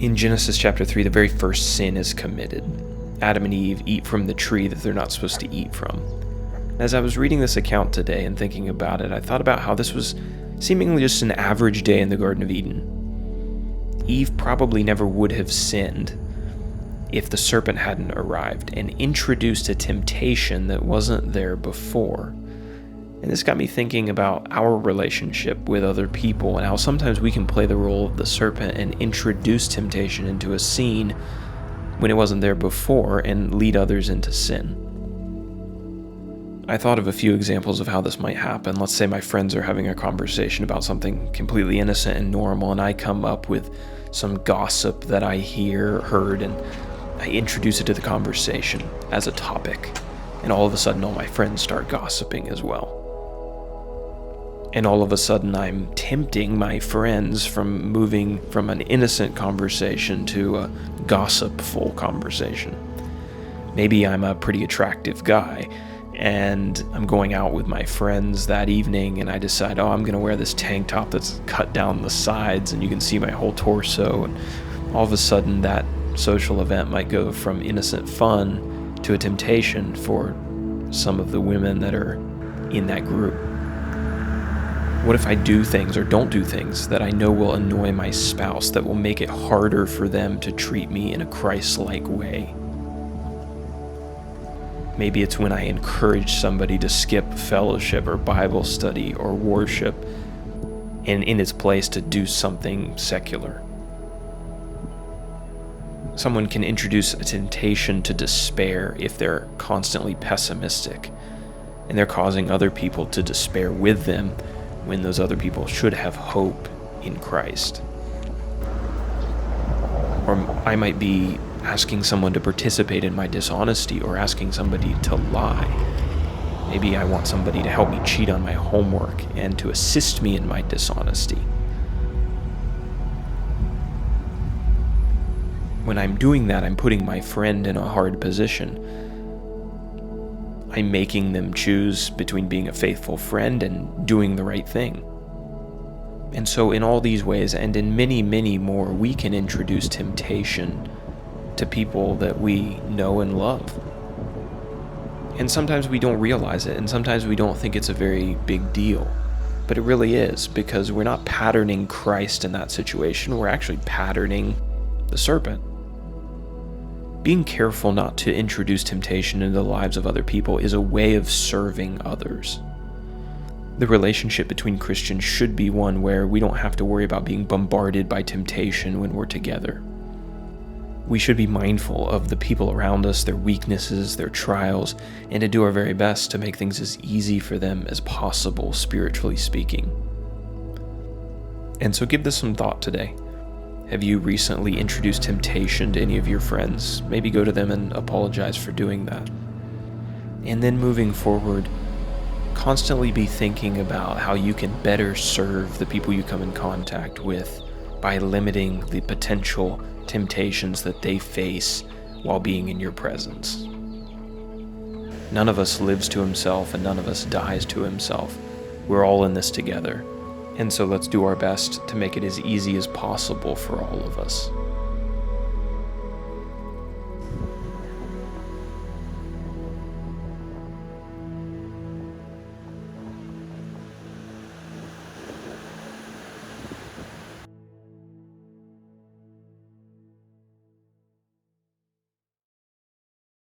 In Genesis chapter 3, the very first sin is committed. Adam and Eve eat from the tree that they're not supposed to eat from. As I was reading this account today and thinking about it, I thought about how this was seemingly just an average day in the Garden of Eden. Eve probably never would have sinned if the serpent hadn't arrived and introduced a temptation that wasn't there before. And this got me thinking about our relationship with other people and how sometimes we can play the role of the serpent and introduce temptation into a scene when it wasn't there before and lead others into sin. I thought of a few examples of how this might happen. Let's say my friends are having a conversation about something completely innocent and normal, and I come up with some gossip that I heard, and I introduce it to the conversation as a topic. And all of a sudden, all my friends start gossiping as well. And all of a sudden, I'm tempting my friends from moving from an innocent conversation to a gossipful conversation. Maybe I'm a pretty attractive guy, and I'm going out with my friends that evening, and I decide, I'm going to wear this tank top that's cut down the sides, and you can see my whole torso. And all of a sudden, that social event might go from innocent fun to a temptation for some of the women that are in that group. What if I do things or don't do things that I know will annoy my spouse, that will make it harder for them to treat me in a Christ-like way? Maybe it's when I encourage somebody to skip fellowship or Bible study or worship, and in its place to do something secular. Someone can introduce a temptation to despair if they're constantly pessimistic, and they're causing other people to despair with them when those other people should have hope in Christ. Or I might be asking someone to participate in my dishonesty or asking somebody to lie. Maybe I want somebody to help me cheat on my homework and to assist me in my dishonesty. When I'm doing that, I'm putting my friend in a hard position. I'm making them choose between being a faithful friend and doing the right thing. And so in all these ways, and in many, many more, we can introduce temptation to people that we know and love. And sometimes we don't realize it, and sometimes we don't think it's a very big deal. But it really is, because we're not patterning Christ in that situation, we're actually patterning the serpent. Being careful not to introduce temptation into the lives of other people is a way of serving others. The relationship between Christians should be one where we don't have to worry about being bombarded by temptation when we're together. We should be mindful of the people around us, their weaknesses, their trials, and to do our very best to make things as easy for them as possible, spiritually speaking. And so give this some thought today. Have you recently introduced temptation to any of your friends? Maybe go to them and apologize for doing that. And then moving forward, constantly be thinking about how you can better serve the people you come in contact with by limiting the potential temptations that they face while being in your presence. None of us lives to himself and none of us dies to himself. We're all in this together. And so let's do our best to make it as easy as possible for all of us.